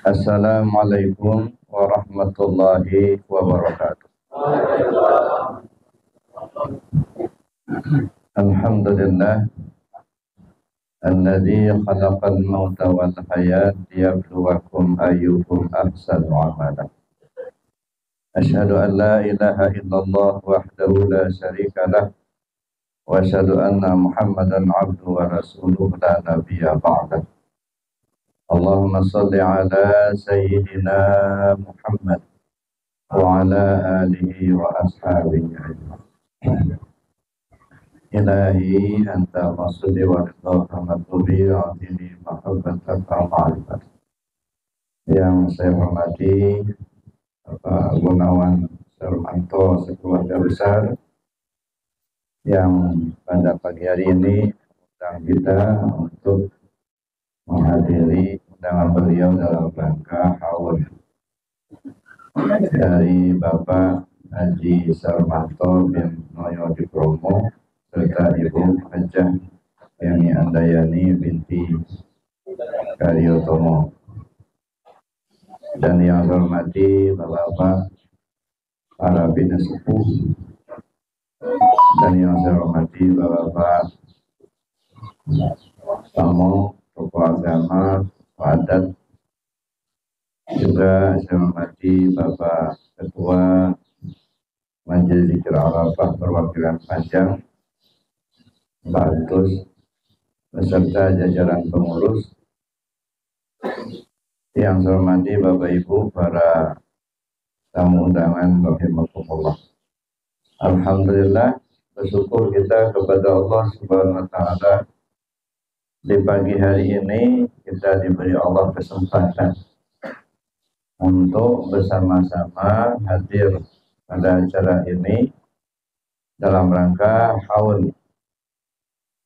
Assalamualaikum warahmatullahi wabarakatuh. Alhamdulillah alladzi khalaqal mauta wal hayat liyabluwakum ayyukum ahsanu amala. Asyhadu an la ilaha illallah wahdahu la syarika lah wa asyhadu anna Muhammadan abduhu wa rasuluhu la nabiyya ba'dah. Allahumma shalli ala sayyidina Muhammad wa ala alihi wa ashabihi ajma'in. Ilahi anta masudi wa rahmatullahi wa atini mahabbatan ma'rifat. Yang saya hormati Bapak Gunawan Sarmanto sekeluarga besar yang pada pagi hari ini mengundang kita untuk menghadiri undangan beliau dalam rangka haul dari Bapak Haji Sarmanto bin Noyo Dipromo serta Ibu Hajah Yani Andayani binti Karyotomo, dan yang saya hormati Bapak-bapak para bina sepuh, dan yang saya hormati Bapak-bapak tamu tokoh agama, adat, juga saya hormati Bapak Ketua Majelis Zikir Arafah perwakilan Panjang, Mbak Antus, beserta jajaran pengurus. Yang saya hormati Bapak Ibu para tamu undangan, rahimakumullah. Alhamdulillah, bersyukur kita kepada Allah Subhanahu wa taala di pagi hari ini kita diberi Allah kesempatan untuk bersama-sama hadir pada acara ini dalam rangka haul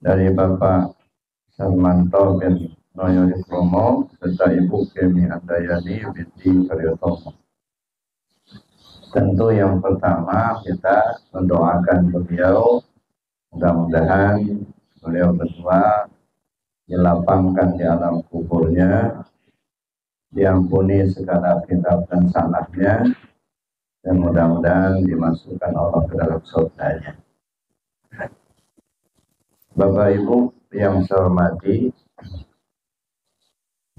dari Bapak Sarmanto bin Noyo Dipromo serta Ibu Kemi Andayani binti Karyotomo. Tentu yang pertama kita mendoakan beliau, mudah-mudahan beliau berdua dilapangkan di alam kuburnya, diampuni segala kitab dan salahnya, dan mudah-mudahan dimasukkan Allah ke dalam surganya. Bapak Ibu yang saya hormati,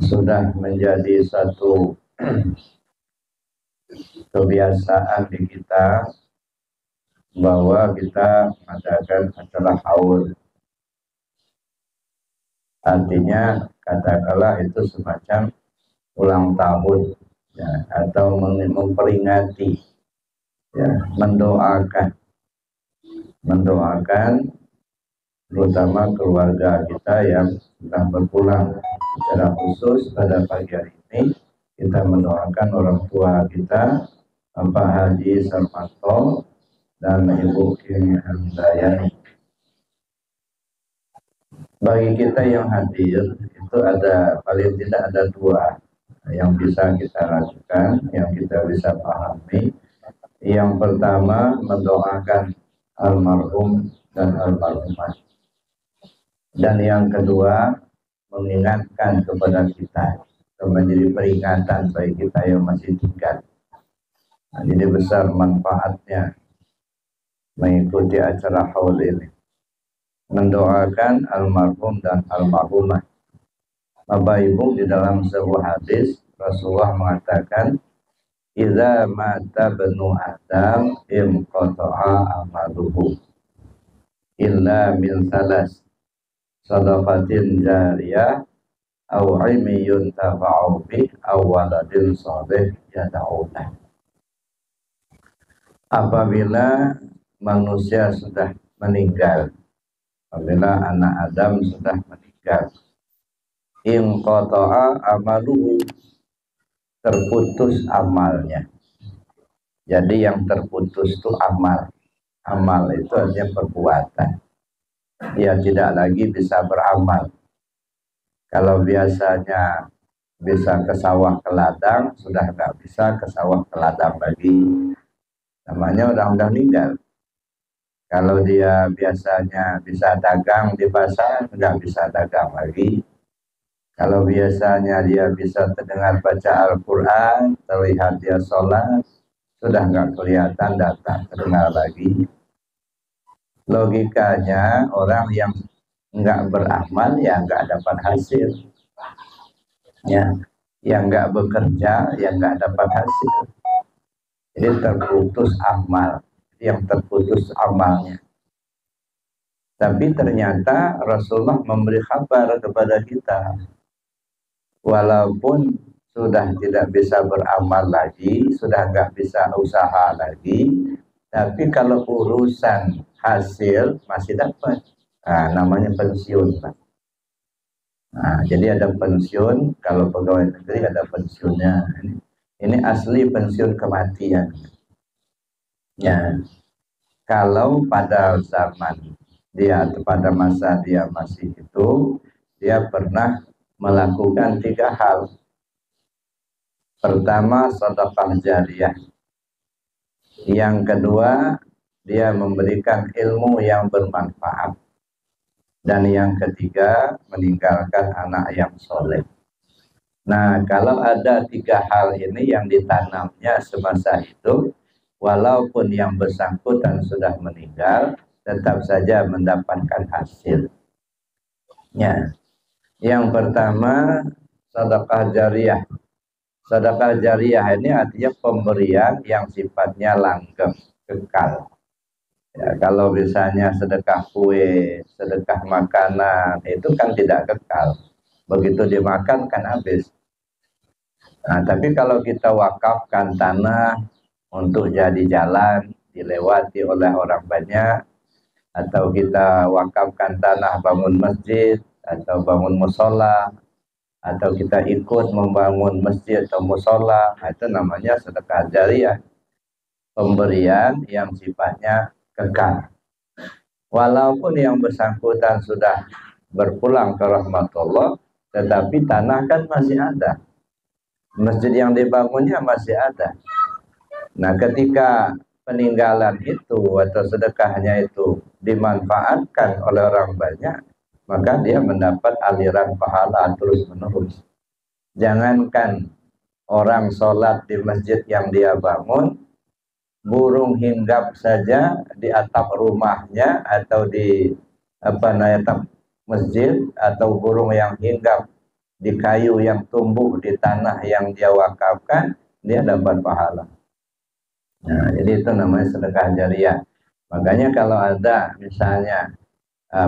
sudah menjadi satu kebiasaan di kita bahwa kita mengadakan acara haul. Artinya katakanlah itu semacam ulang tahun ya, atau memperingati ya, mendoakan terutama keluarga kita yang sudah berpulang. Secara khusus pada pagi hari ini kita mendoakan orang tua kita, Bapak Haji Sarmanto dan Ibu Kemi Handayani. Bagi kita yang hadir itu ada paling tidak ada dua yang bisa kita lakukan, yang kita bisa pahami. Yang pertama mendoakan almarhum dan almarhumah, dan yang kedua mengingatkan kepada kita, menjadi peringatan bagi kita yang masih tinggal. Nah, jadi besar manfaatnya mengikuti acara haul ini, mendoakan almarhum dan almarhumah. Bapak Ibu, di dalam sebuah hadis Rasulullah mengatakan, "Idza mata banu Adam inqata'a amaluhu illa min salas, sadaqatin jariyah aw ilmin tafa'u bih aw waladin shalih yad'u lah." Apabila manusia sudah meninggal, apabila anak Adam sudah meninggal, inqata'a amaluhu, terputus amalnya. Jadi yang terputus itu amal. Amal itu artinya perbuatan. Dia tidak lagi bisa beramal. Kalau biasanya bisa ke sawah ke ladang, sudah nggak bisa ke sawah ke ladang lagi. Namanya udah meninggal. Kalau dia biasanya bisa dagang di pasar, nggak bisa dagang lagi. Kalau biasanya dia bisa terdengar baca Al-Quran, terlihat dia sholat, sudah nggak kelihatan datang terdengar lagi. Logikanya orang yang nggak beramal ya nggak dapat hasil, ya, yang nggak bekerja ya nggak dapat hasil. Jadi terputus amal, yang terputus amalnya. Tapi ternyata Rasulullah memberi kabar kepada kita, walaupun sudah tidak bisa beramal lagi, sudah nggak bisa usaha lagi, tapi kalau urusan hasil masih dapat. Nah, namanya pensiun, Pak. Nah, jadi ada pensiun, kalau pegawai negeri ada pensiunnya. Ini asli pensiun kematian. Ya, kalau pada zaman dia, pada masa dia masih itu, dia pernah melakukan 3 hal. Pertama, sedekah jariyah. Yang kedua, dia memberikan ilmu yang bermanfaat. Dan yang ketiga, meninggalkan anak yang soleh. Nah, kalau ada 3 hal ini yang ditanamnya semasa itu, walaupun yang bersangkutan sudah meninggal, tetap saja mendapatkan hasil. Ya. Yang pertama, sedekah jariyah. Sedekah jariyah ini artinya pemberian yang sifatnya langgeng, kekal. Ya, kalau misalnya sedekah kue, sedekah makanan, itu kan tidak kekal. Begitu dimakan kan habis. Nah, tapi kalau kita wakafkan tanah untuk jadi jalan, dilewati oleh orang banyak, atau kita wakafkan tanah bangun masjid, atau bangun musola, atau kita ikut membangun masjid atau musola, itu namanya sedekah jariyah. Pemberian yang sifatnya kekal. Walaupun yang bersangkutan sudah berpulang ke rahmatullah, tetapi tanah kan masih ada. Masjid yang dibangunnya masih ada. Nah, ketika peninggalan itu atau sedekahnya itu dimanfaatkan oleh orang banyak, maka dia mendapat aliran pahala terus-menerus. Jangankan orang sholat di masjid yang dia bangun, burung hinggap saja di atap rumahnya atau di atap masjid, atau burung yang hinggap di kayu yang tumbuh di tanah yang dia wakafkan, dia dapat pahala. Nah, jadi itu namanya sedekah jariyah. Makanya kalau ada misalnya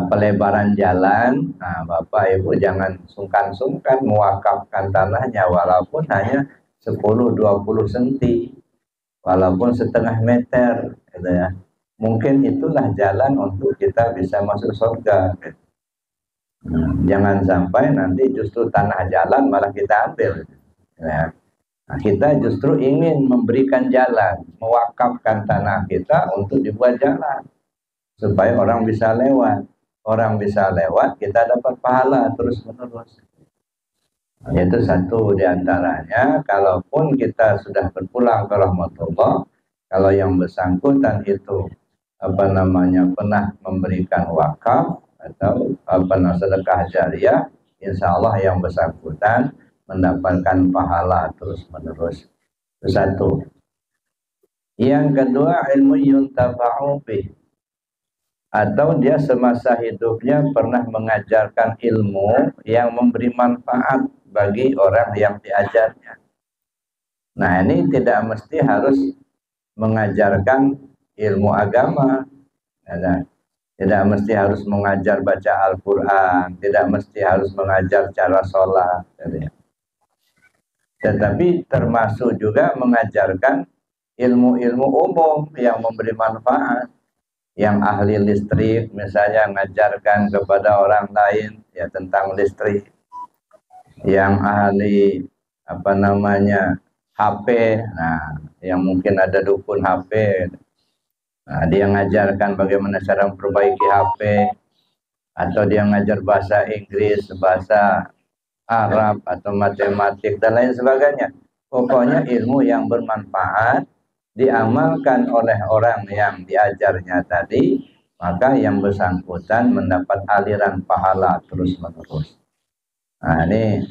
pelebaran jalan, nah Bapak Ibu jangan sungkan-sungkan mewakafkan tanahnya, walaupun hanya 10-20 cm, walaupun setengah meter, gitu ya. Mungkin itulah jalan untuk kita bisa masuk surga. Gitu. Jangan sampai nanti justru tanah jalan malah kita ambil. Ya. Nah, kita justru ingin memberikan jalan, mewakafkan tanah kita untuk dibuat jalan, supaya orang bisa lewat. Orang bisa lewat, kita dapat pahala terus-menerus. Itu satu diantaranya. Kalaupun kita sudah berpulang ke rahmatullah, kalau yang bersangkutan itu pernah memberikan wakaf atau sedekah jariyah, insya Allah yang bersangkutan mendapatkan pahala terus-menerus. Itu satu. Yang kedua, ilmu yuntafa'u bih, atau dia semasa hidupnya pernah mengajarkan ilmu yang memberi manfaat bagi orang yang diajarnya. Nah, ini tidak mesti harus mengajarkan ilmu agama, tidak mesti harus mengajar baca Al-Quran, tidak mesti harus mengajar cara sholat, tetapi termasuk juga mengajarkan ilmu-ilmu umum yang memberi manfaat. Yang ahli listrik misalnya mengajarkan kepada orang lain ya tentang listrik. Yang ahli HP, nah yang mungkin ada dukun HP, nah, dia mengajarkan bagaimana cara memperbaiki HP, atau dia mengajar bahasa Inggris, bahasa Arab, atau matematik dan lain sebagainya. Pokoknya ilmu yang bermanfaat diamalkan oleh orang yang diajarnya tadi, maka yang bersangkutan mendapat aliran pahala terus-menerus. Nah, ini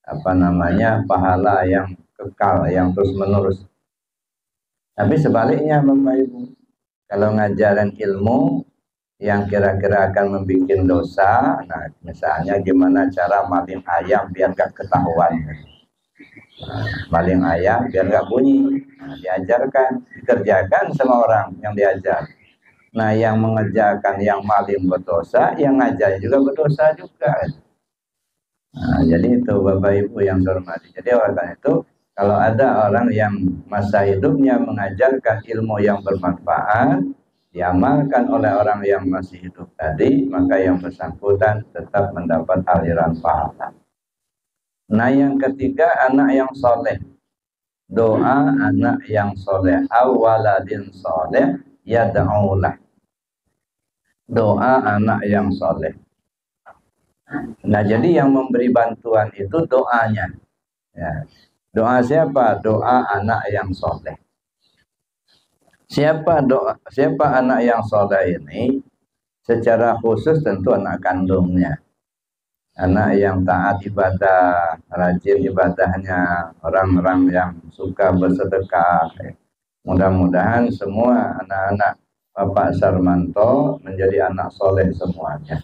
apa namanya, pahala yang kekal, yang terus menerus. Tapi sebaliknya Bapak Ibu, kalau ngajarin ilmu yang kira-kira akan membuat dosa, nah misalnya gimana cara maling ayam biar gak ketahuan. Maling ayam biar gak bunyi, nah, diajarkan, dikerjakan sama orang yang diajar. Nah yang mengerjakan yang maling berdosa, yang ngajar juga berdosa juga. Nah, jadi itu Bapak Ibu yang saya hormati. Jadi oleh karena itu, kalau ada orang yang masa hidupnya mengajarkan ilmu yang bermanfaat, diamalkan oleh orang yang masih hidup tadi, maka yang bersangkutan tetap mendapat aliran pahala. Nah yang ketiga, anak yang soleh. Doa anak yang soleh. Awaladin soleh yad'ulah. Doa anak yang soleh. Nah jadi yang memberi bantuan itu doanya. Ya. Doa siapa? Doa anak yang soleh. Siapa anak yang soleh ini? Secara khusus tentu anak kandungnya. Anak yang taat ibadah, rajin ibadahnya, orang-orang yang suka bersedekah. Mudah-mudahan semua anak-anak Bapak Sarmanto menjadi anak soleh semuanya.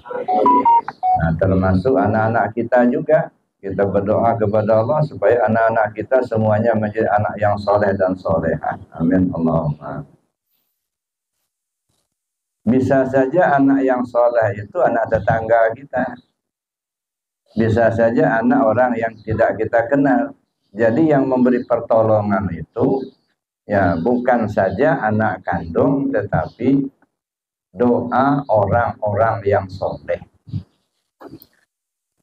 Nah, termasuk anak-anak kita juga. Kita berdoa kepada Allah supaya anak-anak kita semuanya menjadi anak yang soleh dan solehah. Amin Allahumma. Bisa saja anak yang soleh itu anak tetangga kita. Bisa saja anak orang yang tidak kita kenal. Jadi yang memberi pertolongan itu ya bukan saja anak kandung, tetapi doa orang-orang yang soleh.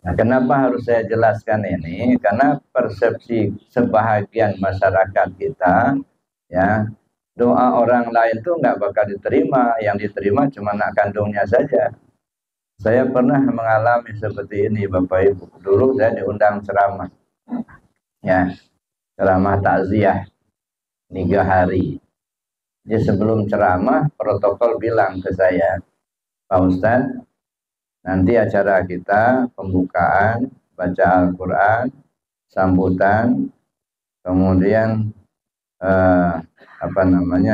Nah, kenapa harus saya jelaskan ini? Karena persepsi sebahagian masyarakat kita, ya, doa orang lain tuh nggak bakal diterima. Yang diterima cuma anak kandungnya saja. Saya pernah mengalami seperti ini, Bapak Ibu. Dulu saya diundang ceramah, ya, ceramah takziah 3 hari. Jadi sebelum ceramah, protokol bilang ke saya, Pak Ustadz, nanti acara kita pembukaan, baca Al-Quran, sambutan, kemudian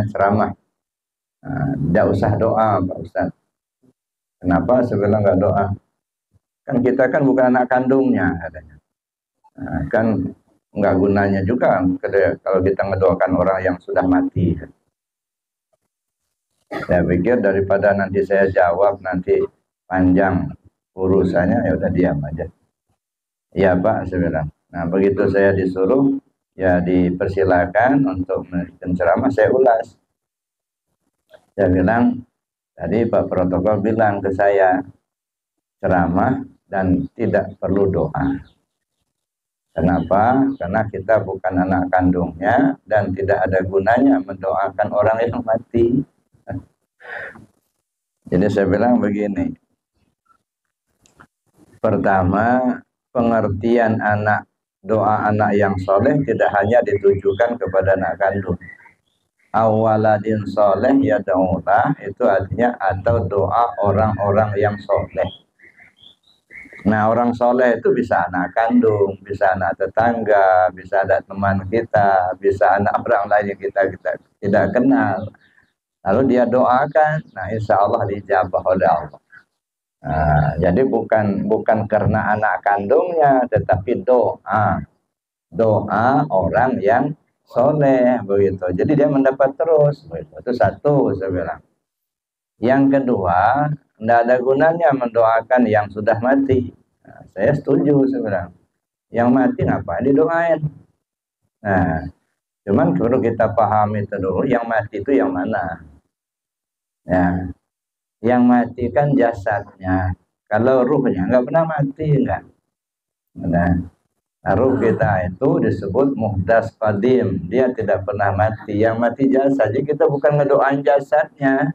ceramah. Tidak usah doa Pak Ustadz. Kenapa sebenarnya nggak doa? Kan kita kan bukan anak kandungnya katanya. Nah, kan nggak gunanya juga kalau kita ngedoakan orang yang sudah mati. Saya pikir daripada nanti saya jawab nanti panjang urusannya, ya udah diam aja. Iya Pak, saya bilang. Nah begitu saya disuruh, ya dipersilakan untuk menceramah, saya ulas. Saya bilang, tadi Pak Protokol bilang ke saya, ceramah dan tidak perlu doa. Kenapa? Karena kita bukan anak kandungnya dan tidak ada gunanya mendoakan orang yang mati. Jadi saya bilang begini. Pertama, pengertian doa anak yang soleh tidak hanya ditujukan kepada anak kandung. Awaladin soleh ya daulah, itu artinya atau doa orang-orang yang soleh. Nah orang soleh itu bisa anak kandung, bisa anak tetangga, bisa ada teman kita, bisa anak orang lain yang kita tidak kenal. Lalu dia doakan, nah insya Allah dijabah oleh Allah. Nah, jadi bukan karena anak kandungnya, tetapi doa orang yang soleh begitu. Jadi dia mendapat terus begitu. Itu satu saya bilang. Yang kedua, tidak ada gunanya mendoakan yang sudah mati. Nah, saya setuju sebenarnya. Yang mati ngapain didoain? Nah, cuman perlu kita pahami itu dulu, yang mati itu yang mana? Ya, yang mati kan jasadnya. Kalau ruhnya nggak pernah mati, enggak. Nah, ruh kita itu disebut muhdas qadim. Dia tidak pernah mati. Yang mati jasad. Jadi kita bukan ngedoain jasadnya,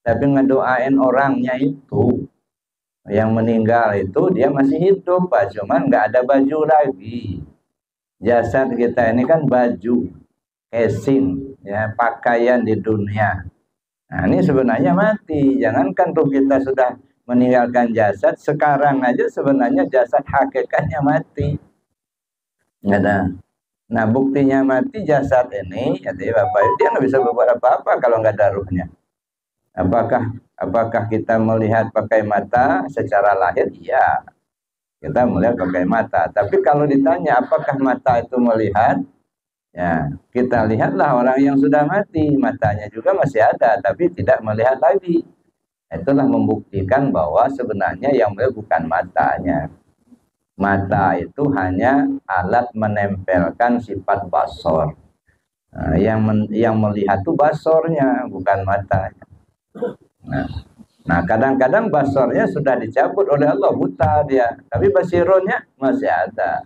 tapi ngedoain orangnya itu. Yang meninggal itu dia masih hidup, Pak. Cuman nggak ada baju lagi. Jasad kita ini kan baju, casing, ya, pakaian di dunia. Nah ini sebenarnya mati. Jangankan ruh kita sudah meninggalkan jasad. Sekarang aja sebenarnya jasad hakikatnya mati. Ada. Nah, buktinya mati jasad ini, jadi Bapak, dia nggak bisa berbuat apa-apa kalau nggak ada ruhnya. Apakah kita melihat pakai mata secara lahir? Iya, kita melihat pakai mata. Tapi kalau ditanya apakah mata itu melihat, ya kita lihatlah orang yang sudah mati, matanya juga masih ada, tapi tidak melihat lagi. Itulah membuktikan bahwa sebenarnya yang melihat bukan matanya. Mata itu hanya alat menempelkan sifat basor. Nah, yang melihat itu basornya, bukan matanya. Nah, kadang-kadang basornya sudah dicabut oleh Allah, buta dia, tapi basironnya masih ada.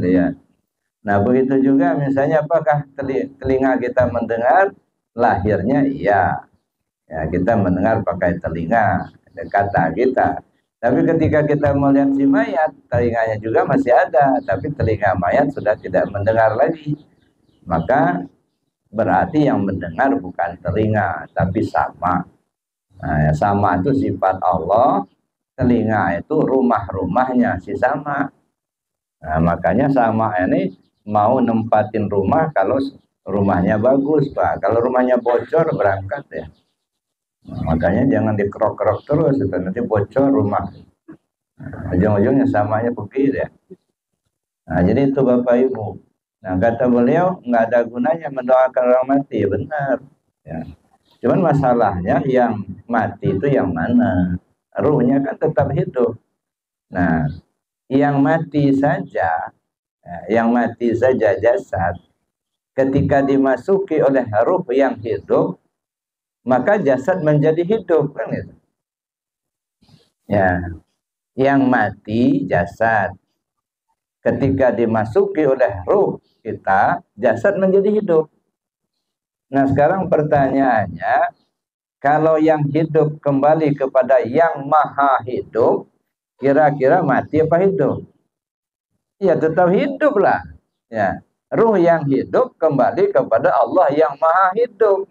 Dia. Nah, begitu juga misalnya apakah telinga kita mendengar? Lahirnya iya. Ya, kita mendengar pakai telinga, kata kita. Tapi ketika kita melihat si mayat, telinganya juga masih ada, tapi telinga mayat sudah tidak mendengar lagi. Maka berarti yang mendengar bukan telinga, tapi sama. Nah, sama itu sifat Allah, telinga itu rumah-rumahnya si sama. Nah, makanya sama ini mau nempatin rumah kalau rumahnya bagus, Pak. Kalau rumahnya bocor berangkat ya. Nah, makanya jangan dikerok-kerok terus, nanti bocor rumah. Nah, ujung-ujungnya samanya begitu ya. Nah, jadi itu Bapak Ibu. Nah, kata beliau nggak ada gunanya mendoakan orang mati, benar. Ya. Cuman masalahnya yang mati itu yang mana? Ruhnya kan tetap hidup. Nah, yang mati saja, jasad, ketika dimasuki oleh ruh yang hidup, maka jasad menjadi hidup, kan itu. Ya, yang mati jasad, ketika dimasuki oleh ruh kita, jasad menjadi hidup. Nah, sekarang pertanyaannya, kalau yang hidup kembali kepada yang maha hidup, kira-kira mati apa hidup? Ya tetap hidup lah. Ya, ruh yang hidup kembali kepada Allah yang maha hidup.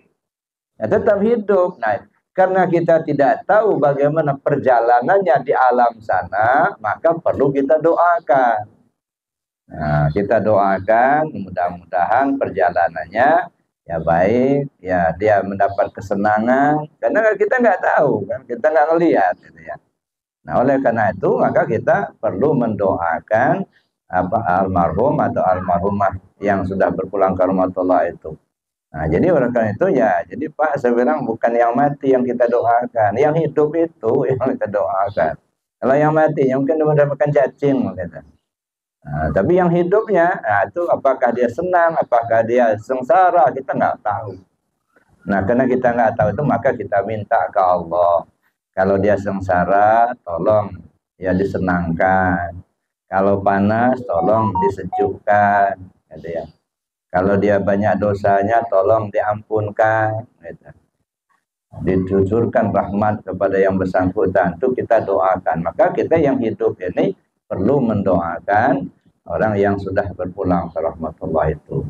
Ya, tetap hidup. Nah, karena kita tidak tahu bagaimana perjalanannya di alam sana, maka perlu kita doakan. Nah, kita doakan mudah-mudahan perjalanannya ya baik, ya dia mendapat kesenangan, karena kita nggak tahu kan, kita nggak ngelihat gitu ya. Nah, oleh karena itu maka kita perlu mendoakan almarhum atau almarhumah yang sudah berpulang ke rahmatullah itu. Nah, jadi oleh karena itu ya, jadi Pak saya bilang bukan yang mati yang kita doakan, yang hidup itu yang kita doakan. Kalau yang mati yang mungkin mendapatkan cacing gitu. Nah, tapi yang hidupnya, nah itu apakah dia senang, apakah dia sengsara, kita nggak tahu. Nah, karena kita nggak tahu itu, maka kita minta ke Allah. Kalau dia sengsara, tolong ya disenangkan. Kalau panas, tolong disejukkan. Gitu ya. Kalau dia banyak dosanya, tolong diampunkan. Gitu. Dituturkan rahmat kepada yang bersangkutan, itu kita doakan. Maka kita yang hidup ini perlu mendoakan orang yang sudah berpulang ke rahmatullah itu.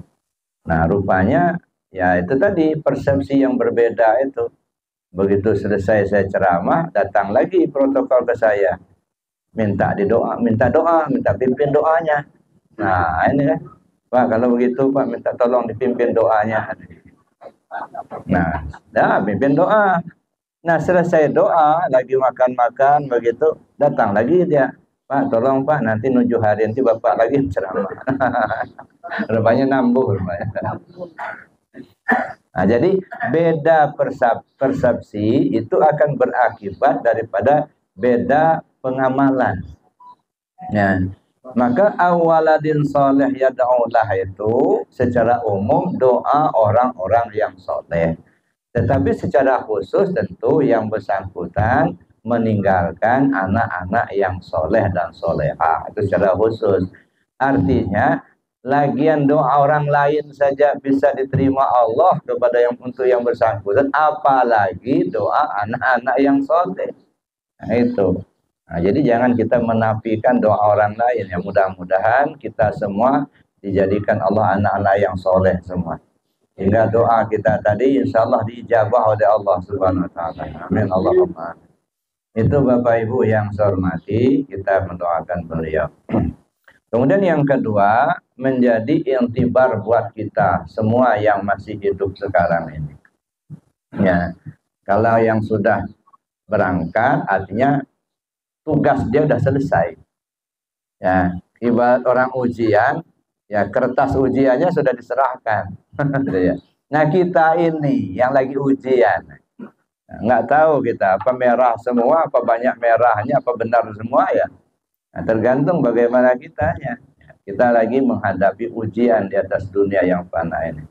Nah, rupanya ya itu tadi persepsi yang berbeda itu. Begitu selesai saya ceramah, datang lagi protokol ke saya. Minta doa, minta pimpin doanya. Nah, ini kan. Pak, kalau begitu Pak minta tolong dipimpin doanya. Nah, pimpin doa. Nah, selesai doa, lagi makan-makan begitu, datang lagi dia. Pak, tolong Pak, nanti nuju hari nanti Bapak lagi ceramah. Rupanya nambung rupanya. Nah, jadi beda persepsi itu akan berakibat daripada beda pengamalan. Ya. Maka awaladin soleh yad'ulah itu secara umum doa orang-orang yang soleh. Tetapi secara khusus tentu yang bersangkutan meninggalkan anak-anak yang soleh dan solehah. Itu secara khusus. Artinya, lagian doa orang lain saja bisa diterima Allah kepada untuk yang bersangkutan, apalagi doa anak-anak yang soleh. Nah, itu. Nah, jadi jangan kita menafikan doa orang lain. Ya, mudah-mudahan kita semua dijadikan Allah anak-anak yang soleh semua. Hingga doa kita tadi insya Allah diijabah oleh Allah Subhanahu Wa Taala. Amin Allahumma. Itu Bapak Ibu yang saya hormati, kita mendoakan beliau. Kemudian yang kedua, menjadi intibar buat kita semua yang masih hidup sekarang ini. Ya, kalau yang sudah berangkat, artinya tugas dia sudah selesai. Ya, ibarat orang ujian, ya kertas ujiannya sudah diserahkan. Nah kita ini yang lagi ujian, nggak tahu kita apa merah semua, apa banyak merahnya, apa benar semua ya. Nah, tergantung bagaimana kitanya. Kita lagi menghadapi ujian di atas dunia yang fana ini.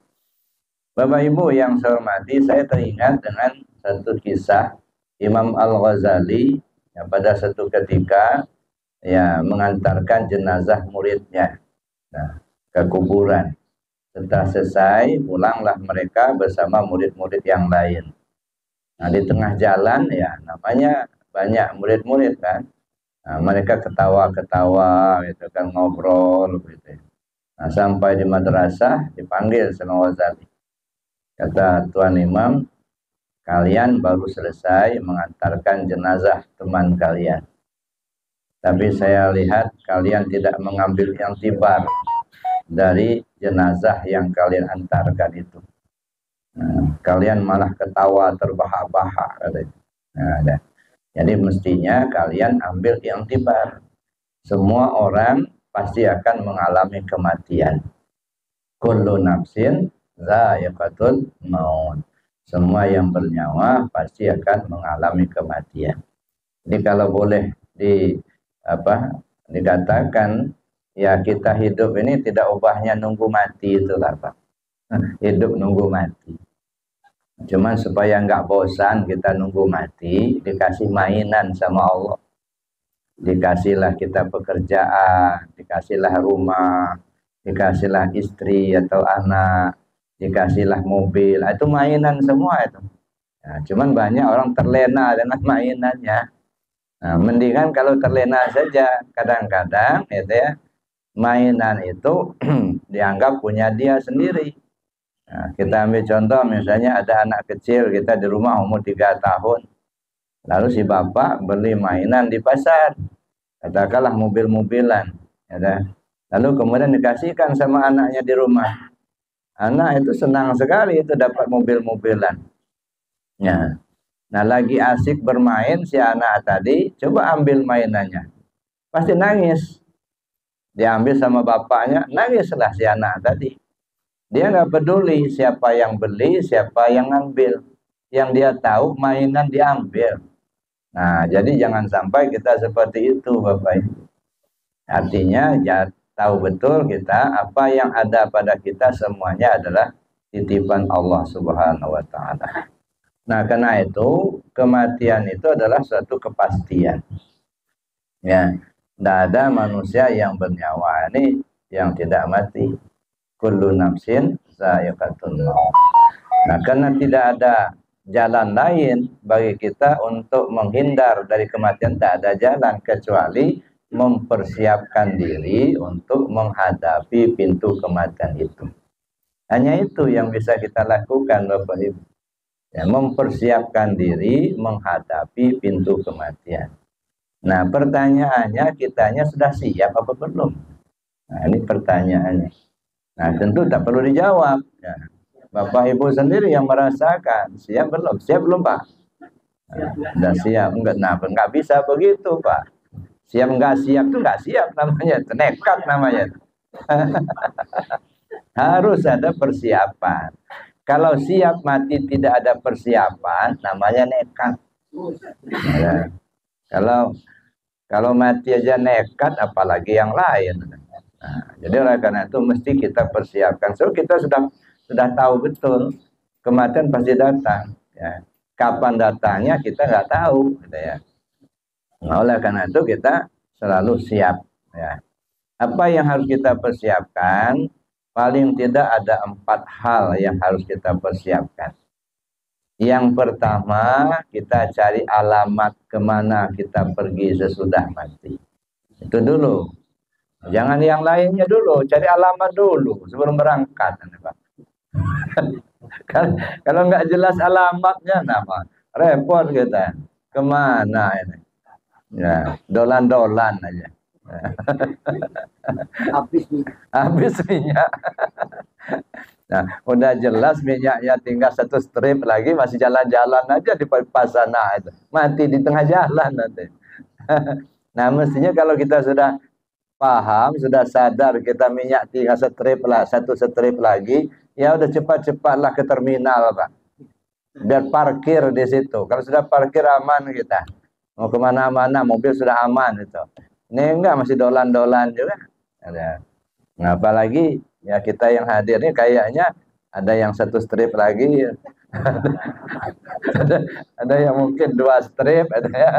Bapak Ibu yang saya hormati, saya teringat dengan satu kisah Imam Al-Ghazali yang pada satu ketika ya mengantarkan jenazah muridnya ke kuburan. Setelah selesai, pulanglah mereka bersama murid-murid yang lain. Nah, di tengah jalan ya namanya banyak murid-murid kan. Nah, mereka ketawa-ketawa gitu kan, ngobrol gitu. Nah, sampai di madrasah dipanggil sama Ghazali. Kata Tuan Imam, kalian baru selesai mengantarkan jenazah teman kalian. Tapi saya lihat kalian tidak mengambil yang tibar dari jenazah yang kalian antarkan itu. Nah, kalian malah ketawa terbahak-bahak katanya. Nah, jadi mestinya kalian ambil yang tibar. Semua orang pasti akan mengalami kematian. Kullu nafsin dha'iqatul maut. Semua yang bernyawa pasti akan mengalami kematian. Jadi kalau boleh dikatakan ya kita hidup ini tidak ubahnya nunggu mati itu Pak. Hidup nunggu mati. Cuman supaya nggak bosan kita nunggu mati, dikasih mainan sama Allah. Dikasihlah kita pekerjaan, dikasihlah rumah, dikasihlah istri atau anak, dikasihlah mobil. Itu mainan semua itu. Nah, cuman banyak orang terlena dengan mainannya. Nah, mendingan kalau terlena saja. Kadang-kadang gitu ya, mainan itu dianggap punya dia sendiri. Nah, kita ambil contoh misalnya ada anak kecil kita di rumah umur 3 tahun. Lalu si bapak beli mainan di pasar. Katakanlah mobil-mobilan. Ya, lalu kemudian dikasihkan sama anaknya di rumah. Anak itu senang sekali itu dapat mobil-mobilan. Ya. Nah lagi asik bermain si anak tadi, coba ambil mainannya. Pasti nangis. Diambil sama bapaknya, nangislah si anak tadi. Dia nggak peduli siapa yang beli, siapa yang ngambil. Yang dia tahu mainan diambil. Nah, jadi jangan sampai kita seperti itu, Bapak Ibu. Artinya, ya, tahu betul kita apa yang ada pada kita semuanya adalah titipan Allah Subhanahu wa Ta'ala. Nah, karena itu kematian itu adalah suatu kepastian. Ya, tidak ada manusia yang bernyawa ini yang tidak mati. Kullu nafsin dha'iqatul maut. Nah, karena tidak ada jalan lain bagi kita untuk menghindar dari kematian, tidak ada jalan kecuali mempersiapkan diri untuk menghadapi pintu kematian itu. Hanya itu yang bisa kita lakukan, Bapak Ibu. Ya, mempersiapkan diri menghadapi pintu kematian. Nah, pertanyaannya kitanya sudah siap apa belum? Nah, ini pertanyaannya. Nah, tentu tak perlu dijawab. Ya. Bapak Ibu sendiri yang merasakan, siap belum? Siap belum, Pak? Sudah siap. Enggak bisa begitu, Pak. Siap enggak siap itu enggak siap namanya, nekat namanya. Harus ada persiapan. Kalau siap mati tidak ada persiapan, namanya nekat. Ya. Kalau mati aja nekat, apalagi yang lain. Nah, jadi oleh karena itu mesti kita persiapkan. So kita sudah tahu betul kematian pasti datang. Ya. Kapan datangnya kita nggak tahu, gitu ya. Nah, oleh karena itu kita selalu siap. Ya. Apa yang harus kita persiapkan? Paling tidak ada 4 hal yang harus kita persiapkan. Yang pertama, kita cari alamat kemana kita pergi sesudah mati. Itu dulu. Jangan yang lainnya dulu, cari alamat dulu sebelum berangkat. Kalau nggak jelas alamatnya, nama repot kita. kemana ini? Ya, dolan-dolan aja. Habis minyak. Nah, udah jelas minyaknya tinggal 1 strip lagi, masih jalan-jalan aja di pasana itu. Mati di tengah jalan nanti. Nah, mestinya kalau kita sudah paham, sudah sadar kita minyak tinggal 1 strip lagi, ya udah cepat-cepatlah ke terminal, Pak. Biar parkir di situ. Kalau sudah parkir aman kita. Mau kemana-mana, mobil sudah aman itu. Ini enggak, masih dolan-dolan juga. Ada. Nah, apalagi ya kita yang hadir ini kayaknya ada yang 1 strip lagi, ada yang mungkin 2 strip, ada ya.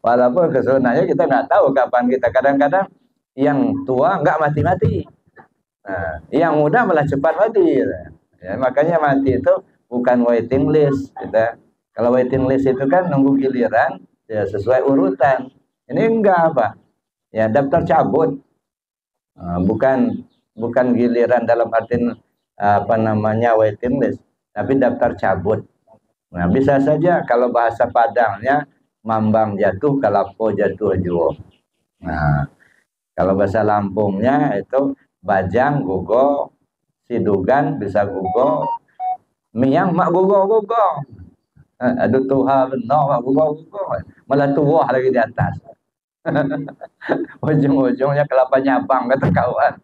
Walaupun kesunahnya kita nggak tahu kapan kita. Kadang-kadang yang tua nggak mati-mati, nah, yang muda malah cepat mati. Ya, makanya mati itu bukan waiting list. Kita kalau waiting list itu kan nunggu giliran ya sesuai urutan. Ini enggak apa? Ya daftar cabut. Bukan giliran dalam arti apa namanya waiting list, tapi daftar cabut. Nah, bisa saja kalau bahasa Padangnya mambang jatuh kalapo jatuh juo. Nah, kalau bahasa Lampungnya itu bajang gugo, sidugan bisa gugo, miang mak gugo gugo. Aduh Tuhan benar mak gugo gugo. Malah tua lagi di atas. Ujung-ujungnya kelapa nyabang kata kawan.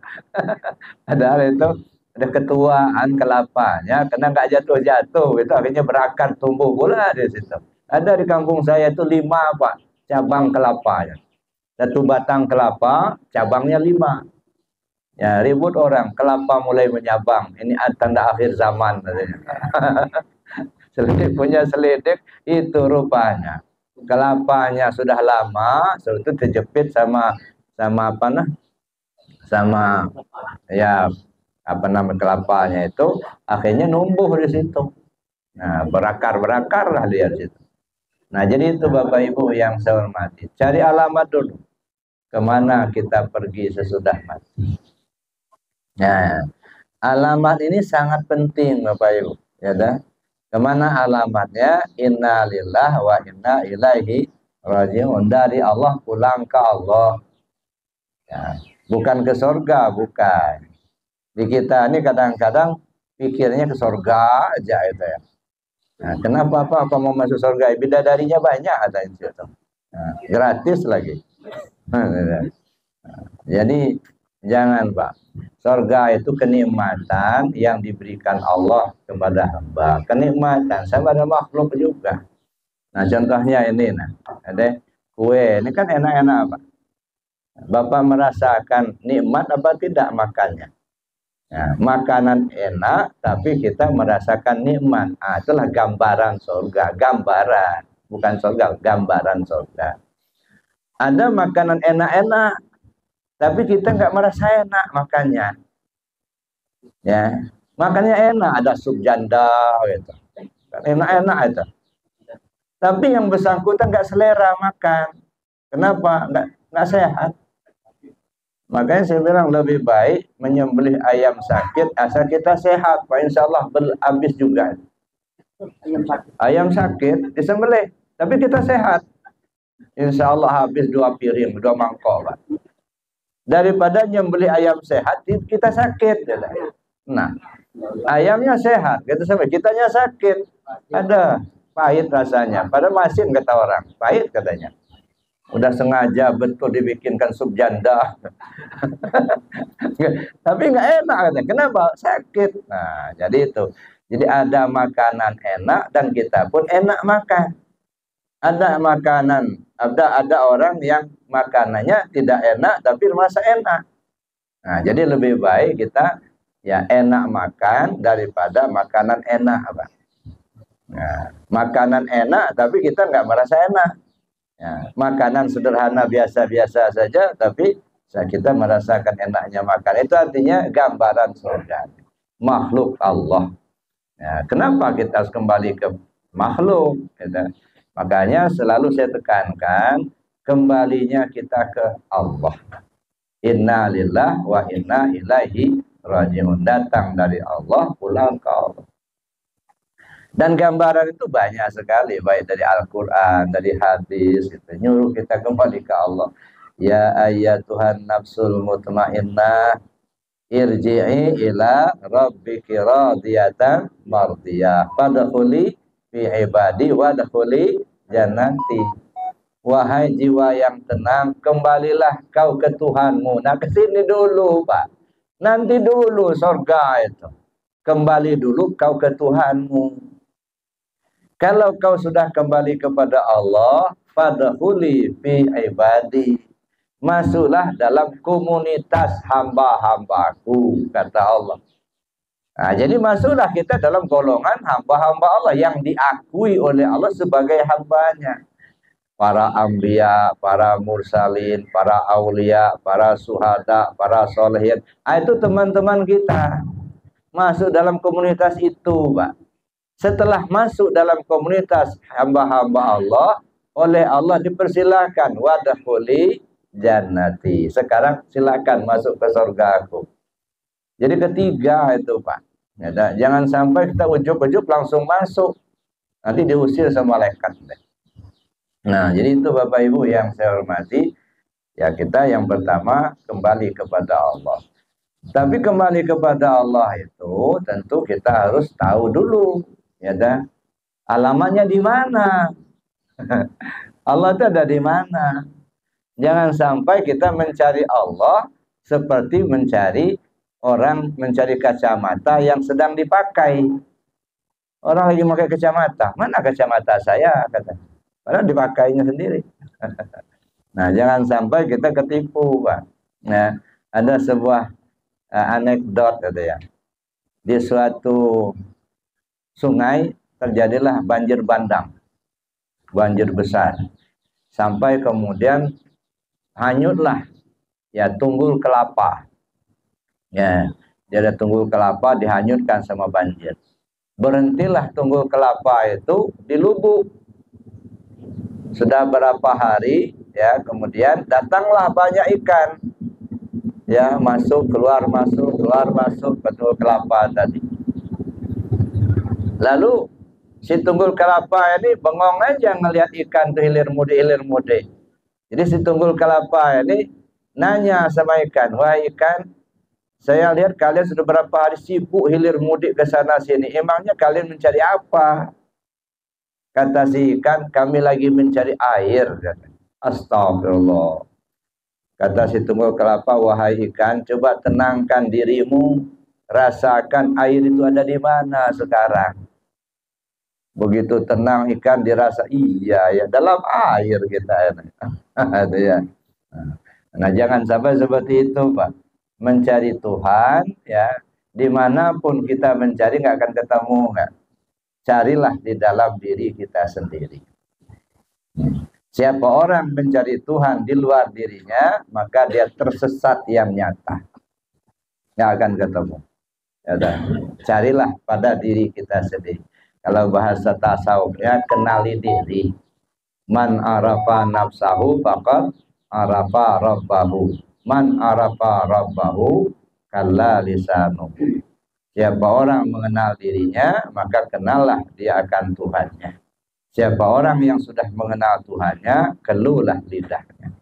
Padahal itu ada ketuaan kelapanya karena nggak jatuh-jatuh itu akhirnya berakar tumbuh pula di situ. Ada di kampung saya itu 5 Pak cabang kelapanya. 1 batang kelapa cabangnya 5. Ya ribut orang, kelapa mulai menyabang. Ini tanda akhir zaman katanya. Selidik punya selidik itu rupanya. Kelapanya sudah lama, itu terjepit sama apa nah? Sama ya apa nama kelapanya itu akhirnya numbuh di situ. Nah, berakar lah dia di situ. Nah, jadi itu Bapak Ibu yang saya hormati. Cari alamat dulu. Kemana kita pergi sesudah mati. Nah, alamat ini sangat penting Bapak Ibu. Ya dah. Kemana alamatnya? Inna lillah wa inna ilaihi raji'un. Dari Allah pulang ke Allah. Ya, bukan ke surga, bukan. Di kita ini kadang-kadang pikirnya ke surga aja itu ya. Nah, kenapa apa mau masuk surga? Bidadarinya banyak ada itu. Nah, gratis lagi. Nah, jadi jangan Pak. Surga itu kenikmatan yang diberikan Allah kepada hamba. Kenikmatan sama ada makhluk juga. Nah contohnya ini, nah ada kue. Ini kan enak-enak Pak. Bapak merasakan nikmat apa tidak makannya? Nah, makanan enak, tapi kita merasakan nikmat. Itulah gambaran surga. Gambaran, bukan surga, gambaran surga. Ada makanan enak-enak, tapi kita nggak merasa enak makannya. Ya, makannya enak, ada sup janda gitu. Enak-enak itu. Tapi yang bersangkutan nggak selera makan. Kenapa? Nggak sehat. Makanya saya bilang lebih baik menyembelih ayam sakit asal kita sehat. Pak insya Allah habis juga. Ayam sakit disembelih, tapi kita sehat. Insya Allah habis 2 piring, 2 mangkok Pak. Daripada nyembelih ayam sehat kita sakit. Nah, ayamnya sehat, kitanya sakit. Ada pahit rasanya. Pada masin kata orang, pahit katanya. Udah sengaja betul dibikinkan sup janda. Tapi nggak enak katanya. Kenapa? Sakit. Nah, jadi itu. Jadi ada makanan enak dan kita pun enak makan. Ada makanan, ada orang yang makanannya tidak enak tapi merasa enak. Nah, jadi lebih baik kita ya enak makan daripada makanan enak, Pak. Nah, makanan enak tapi kita nggak merasa enak. Ya, makanan sederhana biasa-biasa saja tapi kita merasakan enaknya makan. Itu artinya gambaran surga. Makhluk Allah. Ya, kenapa kita harus kembali ke makhluk? Gitu. Makanya selalu saya tekankan kembalinya kita ke Allah. Inna lillah wa inna ilaihi raji'un. Datang dari Allah, pulang ke Allah. Dan gambaran itu banyak sekali, baik dari Al-Quran, dari hadis, gitu. Nyuruh kita kembali ke Allah. Ya ayyatuhan nafsul mutmainnah, irji'i ila rabbiki radiyatan mardiyah. Fadkhuli fi ibadi wadkhuli jannati. Wahai jiwa yang tenang, kembalilah kau ke Tuhanmu. Nah, ke sini dulu, Pak. Nanti dulu surga itu. Kembali dulu kau ke Tuhanmu. Kalau kau sudah kembali kepada Allah, fadkhuli fi ibadi. Masuklah dalam komunitas hamba-hambaku, kata Allah. Nah, jadi masuklah kita dalam golongan hamba-hamba Allah yang diakui oleh Allah sebagai hambanya. Para anbiya, para mursalin, para aulia, para suhada, para solehin. Nah, itu teman-teman kita. Masuk dalam komunitas itu, Pak. Setelah masuk dalam komunitas hamba-hamba Allah, oleh Allah dipersilakan wadkhuli jannati. Sekarang silakan masuk ke surga aku. Jadi ketiga itu, Pak. Ya, jangan sampai kita ujuk-ujuk langsung masuk. Nanti diusir sama malaikat. Nah, jadi itu Bapak Ibu yang saya hormati. Ya, kita yang pertama kembali kepada Allah. Tapi kembali kepada Allah itu tentu kita harus tahu dulu, ya dah, alamatnya di mana. Allah itu ada di mana. Jangan sampai kita mencari Allah seperti mencari orang mencari kacamata yang sedang dipakai. Orang lagi pakai kacamata, mana kacamata saya, kata. Padahal dipakainya sendiri. Nah, jangan sampai kita ketipu, Pak. Nah, ada sebuah anekdot, gitu ya. Di suatu sungai terjadilah banjir bandang, banjir besar, sampai kemudian hanyutlah ya tunggul kelapa. Ya, jadi tunggul kelapa dihanyutkan sama banjir. Berhentilah tunggul kelapa itu di lubuk. Sudah berapa hari ya, kemudian datanglah banyak ikan. Ya, masuk keluar ke tunggul kelapa tadi. Lalu si tunggul kelapa ini bengong aja ngelihat ikan tuh hilir mudik. Jadi si tunggul kelapa ini nanya sama ikan, wah ikan, saya lihat kalian sudah berapa hari sibuk hilir mudik ke sana sini. Emangnya kalian mencari apa? Kata si ikan, kami lagi mencari air. Astagfirullah. Kata si tunggul kelapa, wahai ikan, coba tenangkan dirimu, rasakan air itu ada di mana sekarang. Begitu tenang ikan dirasa, iya ya dalam air kita. Ya. Nah, jangan sampai seperti itu, Pak. Mencari Tuhan, ya, dimanapun kita mencari nggak akan ketemu, nggak. Carilah di dalam diri kita sendiri. Siapa orang mencari Tuhan di luar dirinya, maka dia tersesat yang nyata. Nggak akan ketemu. Ya, carilah pada diri kita sendiri. Kalau bahasa tasawufnya, kenali diri. Man arafa nafsahu faqad arafa rabbahu. Man arafa rabbahu kalla lisanuhu. Siapa orang mengenal dirinya, maka kenallah dia akan Tuhannya. Siapa orang yang sudah mengenal Tuhannya, keluhlah lidahnya.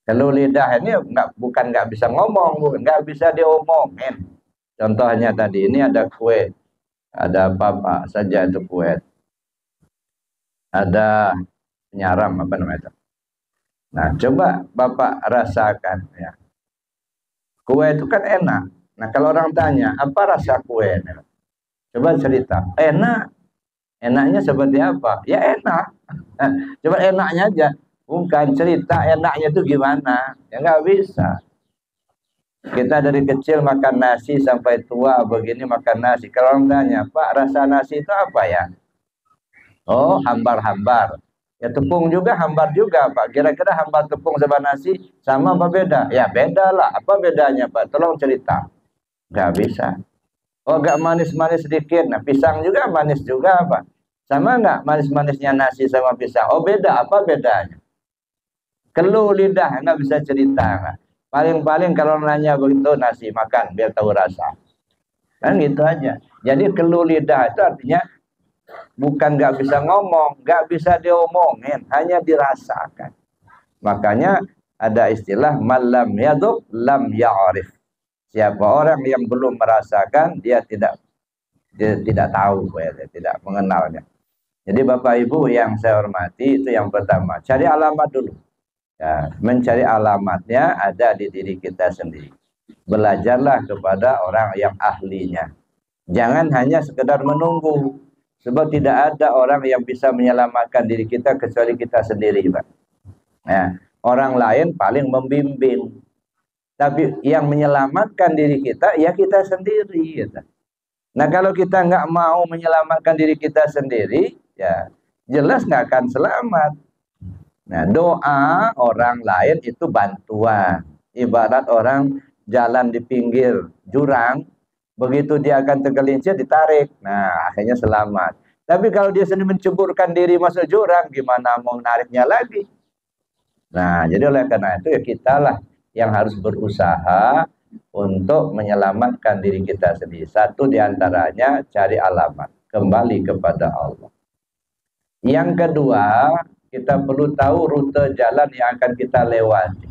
Keluh lidah ini bukan nggak bisa ngomong, nggak bisa diomongin. Contohnya tadi ini ada kue, ada apa saja itu kue, ada penyaram apa namanya itu. Nah, coba Bapak rasakan ya. Kue itu kan enak. Nah, kalau orang tanya, apa rasa kue? Coba cerita. Enak. Enaknya seperti apa? Ya enak. Coba enaknya aja. Bukan cerita enaknya itu gimana. Ya nggak bisa. Kita dari kecil makan nasi sampai tua begini makan nasi. Kalau orang tanya, Pak, rasa nasi itu apa ya? Oh, hambar-hambar. Ya tepung juga hambar juga, Pak. Kira-kira hambar tepung sama nasi sama apa beda? Ya beda lah. Apa bedanya, Pak? Tolong cerita. Nggak bisa. Oh, nggak manis-manis sedikit. Nah, pisang juga manis juga, Pak. Sama nggak manis-manisnya nasi sama pisang? Oh, beda. Apa bedanya? Keluh lidah, nggak bisa cerita. Paling-paling kalau nanya begitu nasi makan biar tahu rasa. Kan gitu aja. Jadi keluh lidah itu artinya Bukan nggak bisa ngomong, nggak bisa diomongin, hanya dirasakan. Makanya ada istilah malam yaduk lam ya'rif. Siapa orang yang belum merasakan, dia tidak tahu, ya, dia tidak mengenalnya. Jadi Bapak Ibu yang saya hormati, itu yang pertama, cari alamat dulu. Ya, mencari alamatnya ada di diri kita sendiri. Belajarlah kepada orang yang ahlinya. Jangan hanya sekedar menunggu. Sebab tidak ada orang yang bisa menyelamatkan diri kita kecuali kita sendiri, Pak. Nah, orang lain paling membimbing. Tapi yang menyelamatkan diri kita, ya kita sendiri. Gitu. Nah, kalau kita nggak mau menyelamatkan diri kita sendiri, ya jelas nggak akan selamat. Nah, doa orang lain itu bantuan. Ibarat orang jalan di pinggir jurang, begitu dia akan tergelincir, ditarik. Nah, akhirnya selamat. Tapi kalau dia sendiri menceburkan diri masuk jurang, gimana mau nariknya lagi? Nah, jadi oleh karena itu ya kitalah yang harus berusaha untuk menyelamatkan diri kita sendiri. Satu diantaranya cari alamat, kembali kepada Allah. Yang kedua, kita perlu tahu rute jalan yang akan kita lewati.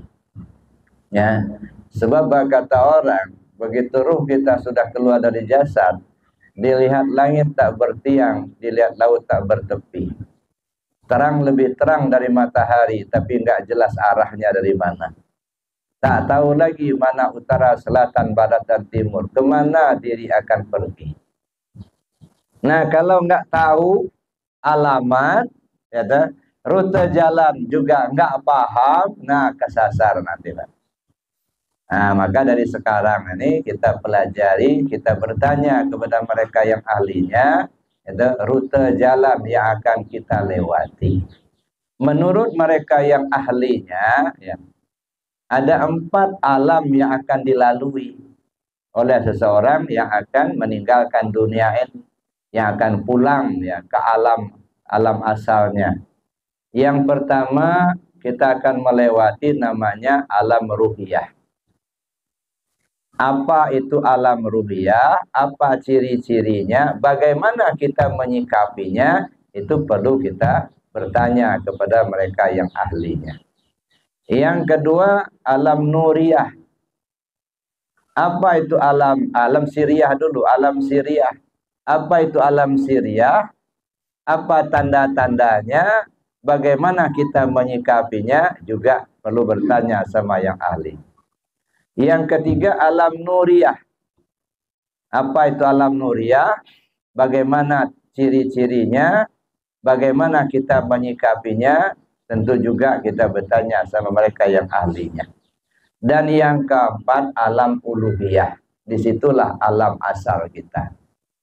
Ya, sebab kata orang, begitu ruh kita sudah keluar dari jasad, dilihat langit tak bertiang, dilihat laut tak bertepi. Terang lebih terang dari matahari, tapi enggak jelas arahnya dari mana. Tak tahu lagi mana utara, selatan, barat, dan timur. Kemana diri akan pergi. Nah, kalau enggak tahu alamat, ya, rute jalan juga enggak paham, nah kesasar nanti, Pak. Nah, maka dari sekarang ini kita pelajari, kita bertanya kepada mereka yang ahlinya, itu rute jalan yang akan kita lewati. Menurut mereka yang ahlinya, ya, ada 4 alam yang akan dilalui oleh seseorang yang akan meninggalkan dunia ini, yang akan pulang ya ke alam asalnya. Yang pertama kita akan melewati namanya alam ruhiyah. Apa itu alam ruhiyah? Apa ciri-cirinya? Bagaimana kita menyikapinya? Itu perlu kita bertanya kepada mereka yang ahlinya. Yang kedua, alam nuriyah. Apa itu alam siriyah dulu? Alam siriyah. Apa itu alam siriyah? Apa tanda-tandanya? Bagaimana kita menyikapinya? Juga perlu bertanya sama yang ahli. Yang ketiga, alam nuriyah. Apa itu alam nuriyah? Bagaimana ciri-cirinya? Bagaimana kita menyikapinya? Tentu juga kita bertanya sama mereka yang ahlinya. Dan yang keempat, alam uluhiyah. Disitulah alam asal kita.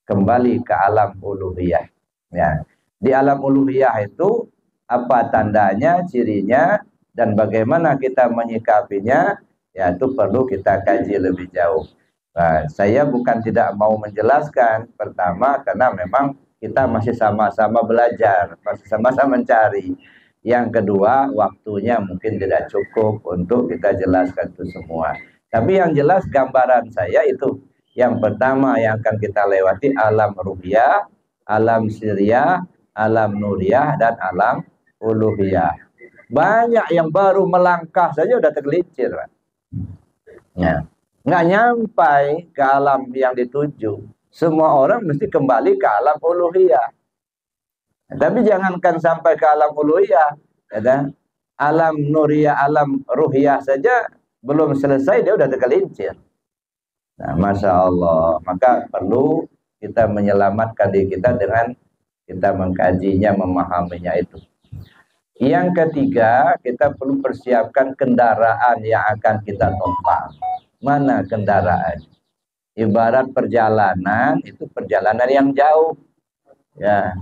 Kembali ke alam uluhiyah. Ya. Di alam uluhiyah itu, apa tandanya, cirinya, dan bagaimana kita menyikapinya, ya itu perlu kita kaji lebih jauh. Nah, saya bukan tidak mau menjelaskan. Pertama, karena memang kita masih sama-sama belajar, masih sama-sama mencari. Yang kedua, waktunya mungkin tidak cukup untuk kita jelaskan itu semua. Tapi yang jelas gambaran saya itu. Yang pertama yang akan kita lewati alam ruhiyah, alam siriyah, alam nuriyah, dan alam uluhiyah. Banyak yang baru melangkah saja udah tergelincir, Pak. Ya. Nggak nyampai ke alam yang dituju. Semua orang mesti kembali ke alam uluhiyah. Tapi jangankan sampai ke alam uluhiyah, ya, alam nuriyah, alam ruhiyah saja belum selesai dia udah tergelincir. Nah, Masya Allah, maka perlu kita menyelamatkan diri kita dengan kita mengkajinya, memahaminya itu. Yang ketiga, kita perlu persiapkan kendaraan yang akan kita tumpang. Mana kendaraan? Ibarat perjalanan, itu perjalanan yang jauh. Ya,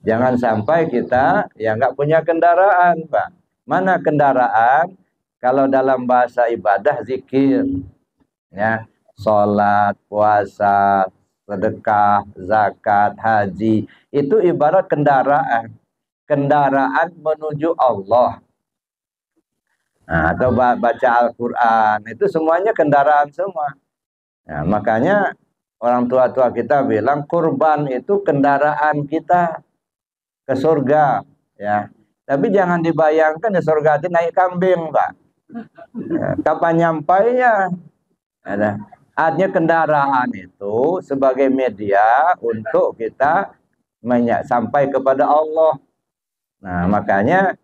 jangan sampai kita ya nggak punya kendaraan, Pak. Mana kendaraan? Kalau dalam bahasa ibadah zikir, ya, sholat, puasa, sedekah, zakat, haji, itu ibarat kendaraan. Kendaraan menuju Allah. Nah, atau baca Al-Quran, itu semuanya kendaraan semua. Nah, makanya Orang tua-tua kita bilang kurban itu kendaraan kita ke surga, ya. Tapi jangan dibayangkan di surga itu naik kambing, Pak. Ya, kapan nyampainya? Ada. Artinya kendaraan itu sebagai media untuk kita sampai kepada Allah. Nah, makanya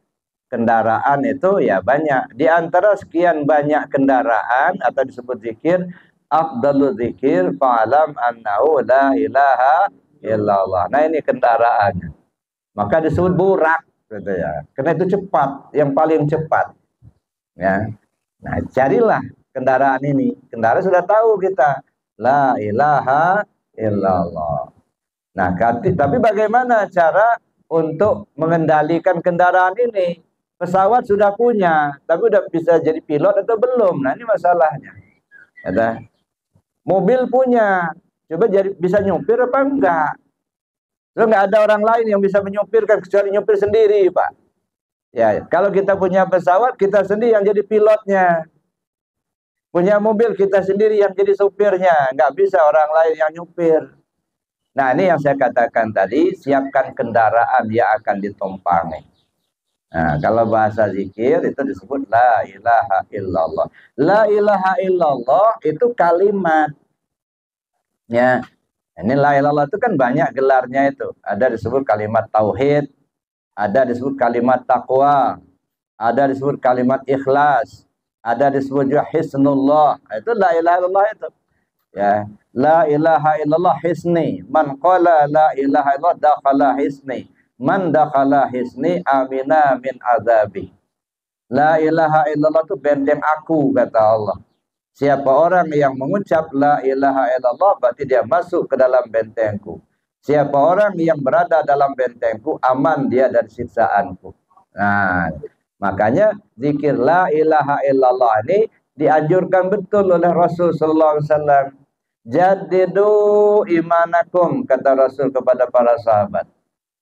kendaraan itu ya banyak. Di antara sekian banyak kendaraan atau disebut zikir, afdalu zikir fa'alam annahu la ilaha illallah. Nah, ini kendaraannya. Maka disebut burak gitu ya. Karena itu cepat, yang paling cepat. Ya. Nah, carilah kendaraan ini. Kendaraan sudah tahu kita. La ilaha illallah. Nah, tapi bagaimana cara untuk mengendalikan kendaraan ini? Pesawat sudah punya, tapi udah bisa jadi pilot atau belum? Nah, ini masalahnya. Ada. Mobil punya, coba jadi bisa nyupir apa enggak? Terus nggak ada orang lain yang bisa menyupirkan kecuali nyupir sendiri, Pak. Ya, kalau kita punya pesawat, kita sendiri yang jadi pilotnya. Punya mobil, kita sendiri yang jadi supirnya. Nggak bisa orang lain yang nyupir. Nah, ini yang saya katakan tadi, siapkan kendaraan yang akan ditumpangi. Nah, kalau bahasa zikir itu disebut la ilaha illallah. La ilaha illallah itu kalimat. Ya, ini la ilaha illallah itu kan banyak gelarnya itu. Ada disebut kalimat tauhid, ada disebut kalimat takwa, ada disebut kalimat ikhlas, ada disebut juga hisnullah. Itu la ilaha illallah itu. Ya, la ilaha illallah hisni. Man qala la ilaha illallah dakhala hisni. Man dakhala hisni amina min azabi. La ilaha illallah itu benteng aku, kata Allah. Siapa orang yang mengucap la ilaha illallah berarti dia masuk ke dalam bentengku. Siapa orang yang berada dalam bentengku aman dia dari siksaanku. Nah, makanya zikir la ilaha illallah ini dianjurkan betul oleh Rasul sallallahu alaihi wasallam. Jadidu imanakum, kata Rasul kepada para sahabat.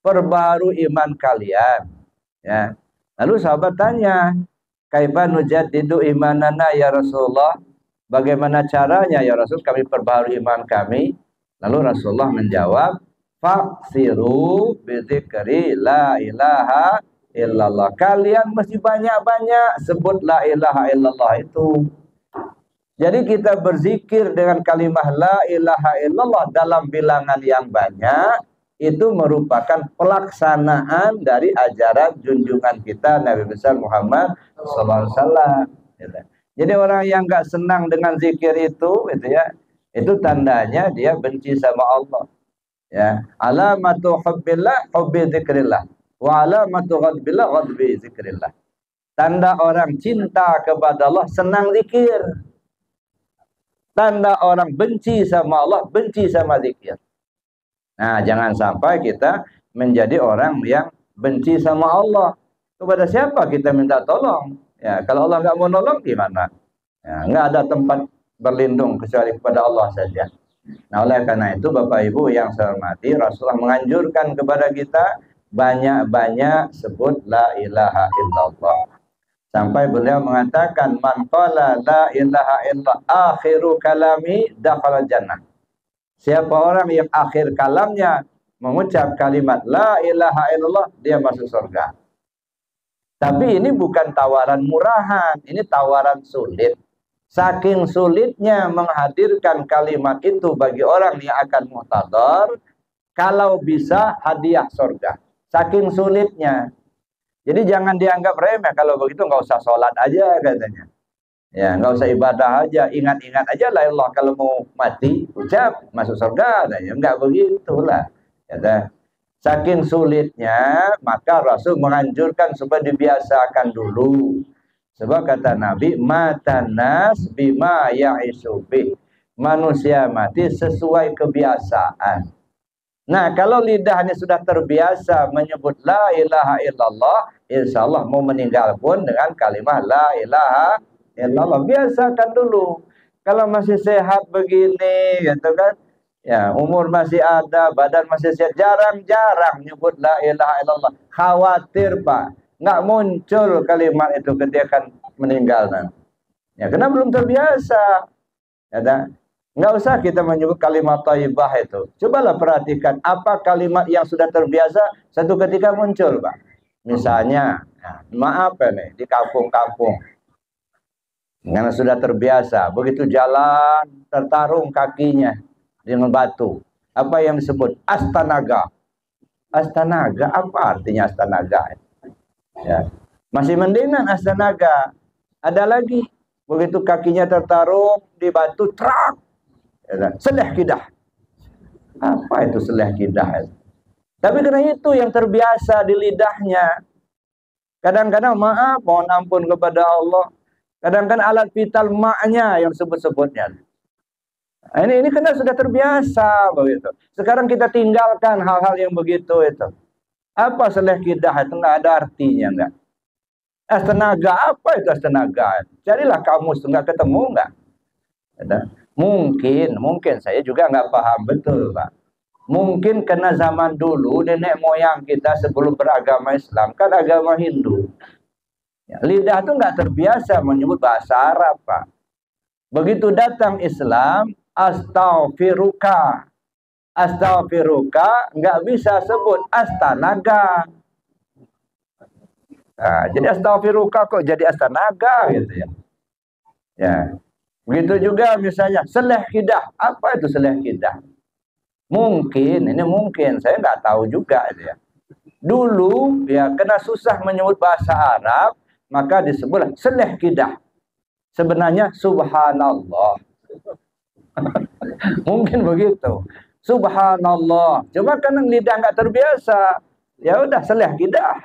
Perbaharui iman kalian. Ya. Lalu sahabat tanya, kaifa nujaddidu imanana ya Rasulullah? Bagaimana caranya ya Rasul kami perbaharui iman kami? Lalu Rasulullah menjawab, faksiru bidzikri la ilaha illallah. Kalian mesti banyak-banyak sebut la ilaha illallah itu. Jadi kita berzikir dengan kalimat la ilaha illallah dalam bilangan yang banyak, itu merupakan pelaksanaan dari ajaran junjungan kita Nabi besar Muhammad SAW. Jadi orang yang nggak senang dengan zikir itu ya, itu tandanya dia benci sama Allah. Ya, alamatu hubbillah hubbi zikrillah, wa alamatu ghadbillah ghadbi zikrillah. Tanda orang cinta kepada Allah senang zikir. Tanda orang benci sama Allah, benci sama zikir. Nah, jangan sampai kita menjadi orang yang benci sama Allah. Kepada siapa kita minta tolong? Ya, kalau Allah nggak mau nolong gimana? Ya, nggak ada tempat berlindung kecuali kepada Allah saja. Nah, oleh karena itu Bapak Ibu yang saya hormati, Rasulullah menganjurkan kepada kita banyak-banyak sebut la ilaha illallah. Sampai beliau mengatakan man qala la ilaha illallah akhiru kalami dakhala jannah. Siapa orang yang akhir kalamnya mengucap kalimat la ilaha illallah, dia masuk surga. Tapi ini bukan tawaran murahan, ini tawaran sulit. Saking sulitnya menghadirkan kalimat itu bagi orang yang akan muhtadar, kalau bisa hadiah surga. Saking sulitnya. Jadi jangan dianggap remeh, kalau begitu nggak usah sholat aja katanya. Ya, nggak usah ibadah aja, ingat-ingat aja lah Allah kalau mau mati, ucap masuk surga katanya. Nggak begitulah. Ya, saking sulitnya, maka Rasul menganjurkan supaya dibiasakan dulu. Sebab kata Nabi, matanas bima ya'isu bih. Manusia mati sesuai kebiasaan. Nah, kalau lidahnya sudah terbiasa menyebut la ilaha illallah, insya Allah mau meninggal pun dengan kalimat la ilaha illallah. Biasakan dulu. Kalau masih sehat begini, gitu kan, ya umur masih ada, badan masih sehat, jarang-jarang nyebut la ilaha illallah. Khawatir Pak, nggak muncul kalimat itu ketika akan meninggal. Ya, karena belum terbiasa. Ya, Nggak usah kita menyebut kalimat thayyibah itu. Cobalah perhatikan apa kalimat yang sudah terbiasa satu ketika muncul, Pak. Misalnya, nah, maaf ya nih, di kampung-kampung. Karena sudah terbiasa, begitu jalan tertarung kakinya dengan batu. Apa yang disebut? Astanaga. Astanaga, apa artinya astanaga? Ya. Masih mendingan astanaga. Ada lagi, begitu kakinya tertarung di batu, trak. Seleh kidah. Apa itu seleh kidah? Tapi karena itu yang terbiasa di lidahnya. Kadang-kadang maaf, mohon ampun kepada Allah. Kadang-kadang alat vital maknya yang sebut-sebutnya. Nah, ini karena sudah terbiasa begitu. Sekarang kita tinggalkan hal-hal yang begitu itu. Apa seleh kidah itu nggak ada artinya enggak. Astenaga apa itu astenaga? Carilah kamus nggak ketemu enggak. Mungkin saya juga nggak paham betul, Pak. Mungkin karena zaman dulu nenek moyang kita sebelum beragama Islam kan agama Hindu. Ya, lidah itu nggak terbiasa menyebut bahasa Arab, Pak. Begitu datang Islam, astaghfiruka. Astaghfiruka nggak bisa sebut astanaga. Nah, jadi astaghfiruka kok jadi astanaga gitu ya. Ya. Begitu juga misalnya seleh kidah. Apa itu seleh kidah? Mungkin, ini mungkin, saya nggak tahu juga itu ya. Dulu ya karena susah menyebut bahasa Arab, maka disebutlah seleh kidah. Sebenarnya subhanallah. Mungkin begitu. Subhanallah. Cuma karena lidah nggak terbiasa, ya udah seleh kidah.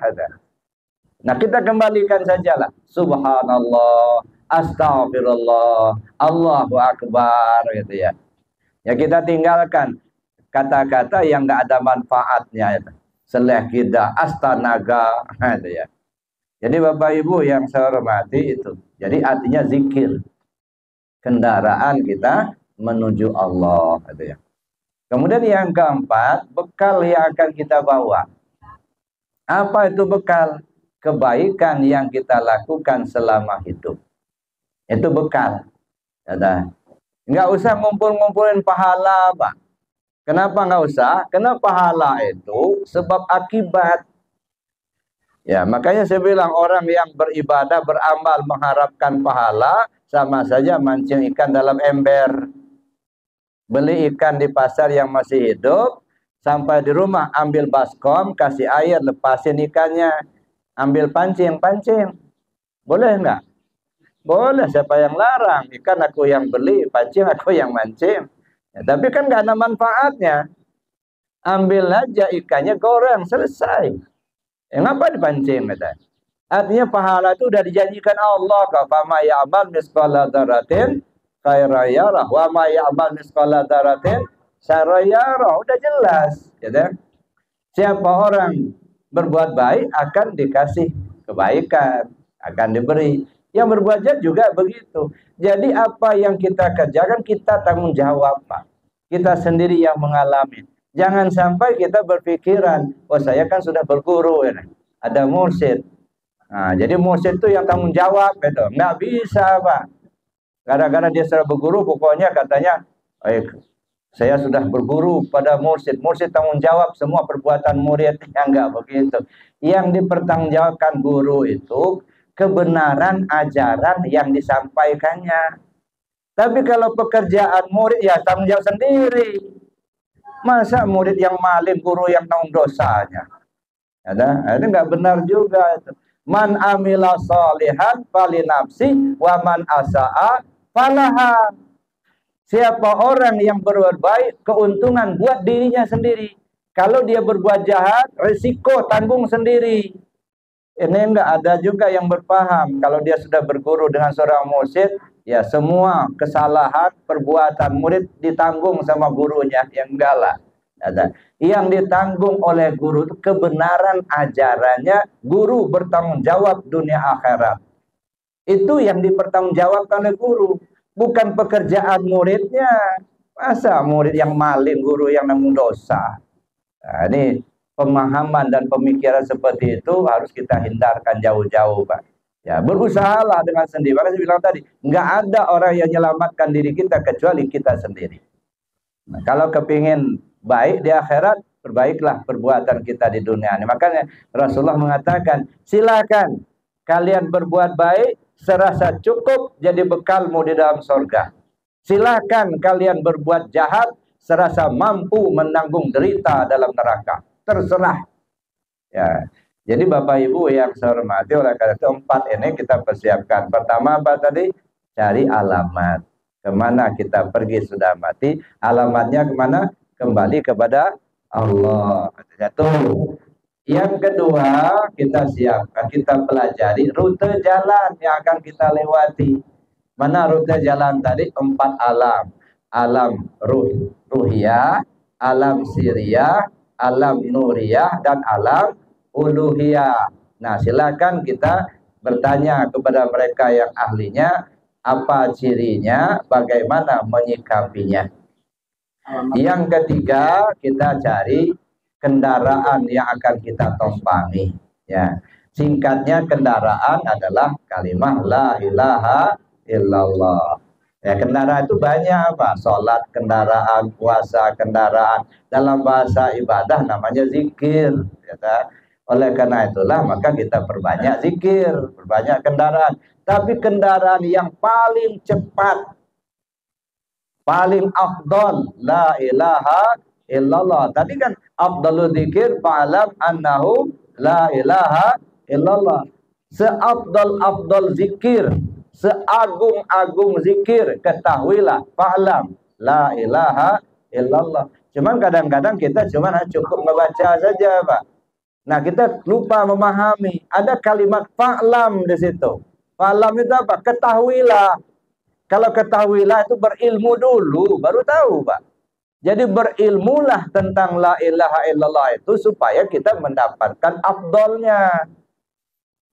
Nah kita kembalikan sajalah. Subhanallah, astagfirullah, Allahu akbar gitu ya. Ya kita tinggalkan kata-kata yang nggak ada manfaatnya itu. Seleh kidah, astanaga gitu ya. Jadi Bapak Ibu yang saya hormati itu. Jadi artinya zikir. Kendaraan kita menuju Allah gitu ya. Kemudian yang keempat, bekal yang akan kita bawa. Apa itu bekal? Kebaikan yang kita lakukan selama hidup. Itu bekal. Ya, nggak usah ngumpul-ngumpulin pahala, Pak. Kenapa nggak usah? Karena pahala itu sebab akibat. Ya, makanya saya bilang orang yang beribadah, beramal, mengharapkan pahala, sama saja mancing ikan dalam ember. Beli ikan di pasar yang masih hidup, sampai di rumah ambil baskom, kasih air, lepasin ikannya. Ambil pancing. Boleh nggak? Boleh, siapa yang larang? Ikan aku yang beli, pancing aku yang mancing. Ya, tapi kan nggak ada manfaatnya. Ambil aja ikannya, goreng, selesai. Ngapa dipancing? Artinya pahala itu udah dijanjikan Allah. Fama ya'mal misqala dzarratin khairan yarah wa ma ya'mal misqala dzarratin syarran yarah. Udah jelas, gitu. Siapa orang berbuat baik akan dikasih kebaikan, akan diberi. Yang berbuat jahat juga begitu. Jadi apa yang kita kerjakan kita tanggung jawab, Pak. Kita sendiri yang mengalami. Jangan sampai kita berpikiran, oh saya kan sudah berguru, ya. Ada mursyid. Nah, jadi mursyid itu yang tanggung jawab, gitu. Nggak bisa, Pak. Gara-gara dia sudah berguru, pokoknya katanya, saya sudah berguru pada mursyid. Mursyid tanggung jawab semua perbuatan murid. Yang enggak begitu. Yang dipertanggungjawabkan guru itu kebenaran ajaran yang disampaikannya. Tapi kalau pekerjaan murid ya tanggung jawab sendiri. Masa murid yang maling, guru yang tanggung dosanya? Ada? Ini enggak benar juga itu. Man amila sholihan falinafsi wa man asa'a falaha. Siapa orang yang berbuat baik, keuntungan buat dirinya sendiri. Kalau dia berbuat jahat, risiko tanggung sendiri. Ini enggak ada juga yang berpaham. Kalau dia sudah berguru dengan seorang mursyid, ya semua kesalahan perbuatan murid ditanggung sama gurunya. Yang enggak lah. Ada. Yang ditanggung oleh guru itu kebenaran ajarannya. Guru bertanggung jawab dunia akhirat. Itu yang dipertanggungjawabkan oleh guru. Bukan pekerjaan muridnya. Masa murid yang maling, guru yang nanggung dosa. Nah, ini pemahaman dan pemikiran seperti itu harus kita hindarkan jauh-jauh, Pak. Ya, berusahalah dengan sendiri. Maka saya bilang tadi, nggak ada orang yang menyelamatkan diri kita kecuali kita sendiri. Nah, kalau kepingin baik di akhirat, perbaiklah perbuatan kita di dunia ini. Makanya Rasulullah mengatakan, silakan kalian berbuat baik serasa cukup jadi bekalmu di dalam surga. Silakan kalian berbuat jahat serasa mampu menanggung derita dalam neraka. Terserah. Ya. Jadi Bapak Ibu yang saya hormati, oleh karena itu 4 ini kita persiapkan. Pertama apa tadi? Cari alamat. Kemana kita pergi sudah mati, alamatnya kemana? Kembali kepada Allah. Satu. Yang kedua, kita siapkan, kita pelajari rute jalan yang akan kita lewati. Mana rute jalan tadi? 4 alam. Alam ruhiyah, alam siriyah, alam nuriyah, dan alam uluhiyah. Nah, silakan kita bertanya kepada mereka yang ahlinya, apa cirinya, bagaimana menyikapinya. Yang ketiga, kita cari kendaraan yang akan kita tumpangi. Ya, singkatnya kendaraan adalah kalimat la ilaha illallah. Ya, kendaraan itu banyak apa? Sholat kendaraan, puasa kendaraan. Dalam bahasa ibadah namanya zikir. Ya, oleh karena itulah maka kita perbanyak zikir, perbanyak kendaraan. Tapi kendaraan yang paling cepat, paling afdal, la ilaha illallah. Tadi kan afdalul dzikir fa'alam annahu la ilaha illallah. Seafdal zikir, seagung-agung zikir, ketahuilah fa'alam la ilaha illallah. Cuman kadang-kadang kita cuma cukup membaca saja, Pak. Nah, kita lupa memahami. Ada kalimat fa'lam di situ. Fa'lam itu apa? Ketahuilah. Kalau ketahuilah itu berilmu dulu, baru tahu, Pak. Jadi berilmulah tentang la ilaha illallah itu supaya kita mendapatkan afdolnya.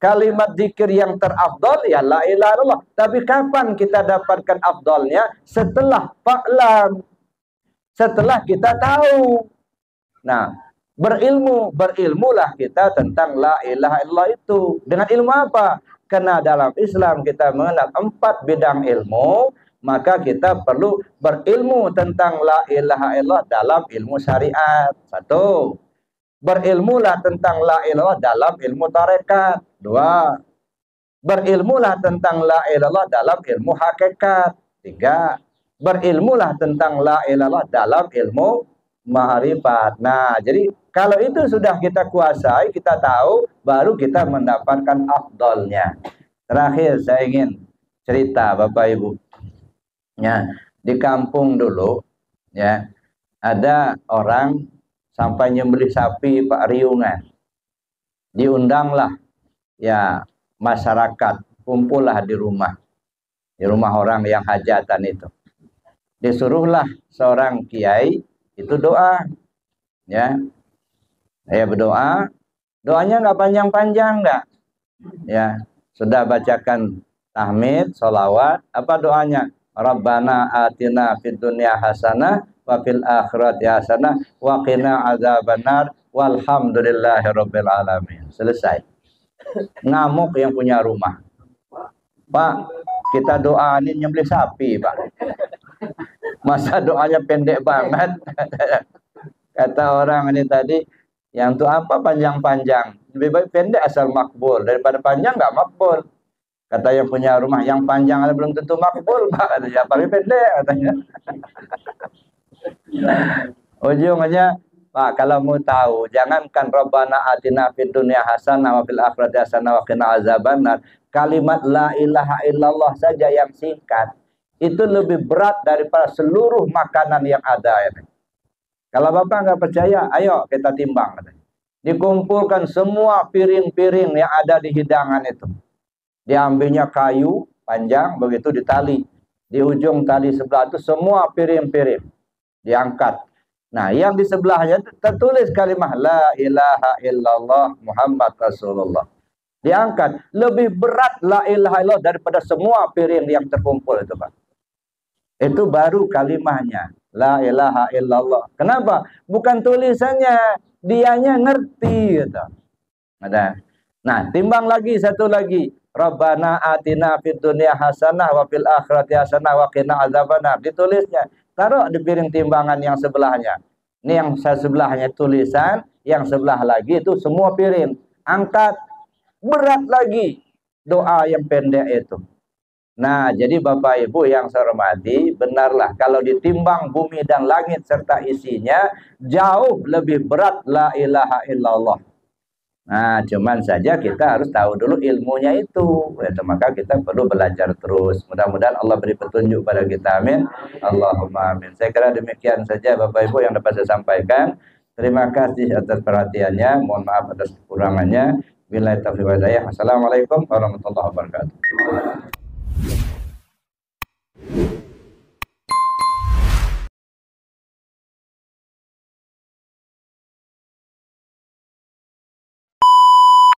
Kalimat zikir yang terafdol ya la ilaha illallah. Tapi kapan kita dapatkan afdolnya? Setelah fa'lam. Setelah kita tahu. Nah, berilmulah kita tentang la ilaha illallah itu. Dengan ilmu apa? Karena dalam Islam kita mengenal 4 bidang ilmu, maka kita perlu berilmu tentang la ilaha illallah dalam ilmu syariat. 1. Berilmulah tentang la ilaha dalam ilmu tarekat. 2. Berilmulah tentang la ilaha dalam ilmu hakikat. 3. Berilmulah tentang la ilaha dalam ilmu ma'rifat. Nah, jadi kalau itu sudah kita kuasai, kita tahu, baru kita mendapatkan afdolnya. Terakhir saya ingin cerita Bapak Ibu. Ya, di kampung dulu ya, ada orang sampai nyembelih sapi Pak riungan. Diundanglah ya masyarakat, kumpullah di rumah orang yang hajatan itu. Disuruhlah seorang kiai itu doa, ya, saya berdoa, doanya nggak panjang-panjang, nggak, ya, sudah bacakan tahmid, sholawat, apa doanya? Rabbana atina fid dunya hasanah wa fil akhirati hasanah wa qina adzabannar walhamdulillahirabbil alamin. Selesai. Ngamuk yang punya rumah. Pak, kita doa ini nyembelih sapi, Pak. Masa doanya pendek banget? Kata orang ini tadi, yang itu apa panjang-panjang? Lebih baik pendek asal makbul daripada panjang nggak makbul. Kata yang punya rumah, yang panjang ada belum tentu makbul, Pak. Ya paling pendek katanya. Ujungnya, Pak, kalau mau tahu, jangankan Rabbana atina fid dunya hasanah wa fil akhirati hasanah wa qina azabannar. Kalimat la ilaha illallah saja yang singkat itu lebih berat daripada seluruh makanan yang ada ya. Kalau Bapak nggak percaya, ayo kita timbang. Dikumpulkan semua piring-piring yang ada di hidangan itu. Diambilnya kayu panjang, begitu ditali. Di ujung tali sebelah itu semua piring-piring diangkat. Nah, yang di sebelahnya tertulis kalimat la ilaha illallah Muhammad Rasulullah. Diangkat. Lebih berat la ilaha illallah daripada semua piring yang terkumpul itu, Pak. Itu baru kalimatnya. La ilaha illallah. Kenapa? Bukan tulisannya, dianya ngerti gitu. Ada. Nah, timbang lagi satu lagi. Rabbana atina fid dunya hasanah wa fil akhirati hasanah wa qina adzabannar. Ditulisnya, taruh di piring timbangan yang sebelahnya. Ini yang sebelahnya tulisan, yang sebelah lagi itu semua piring. Angkat, berat lagi doa yang pendek itu. Nah, jadi Bapak Ibu yang saya hormati, benarlah kalau ditimbang bumi dan langit serta isinya, jauh lebih berat la ilaha illallah. Nah, cuman saja kita harus tahu dulu ilmunya itu. Maka kita perlu belajar terus. Mudah-mudahan Allah beri petunjuk pada kita. Amin. Allahumma amin. Saya kira demikian saja Bapak Ibu yang dapat saya sampaikan. Terima kasih atas perhatiannya. Mohon maaf atas kekurangannya. Billahi taufiq wal hidayah. Assalamualaikum warahmatullahi wabarakatuh.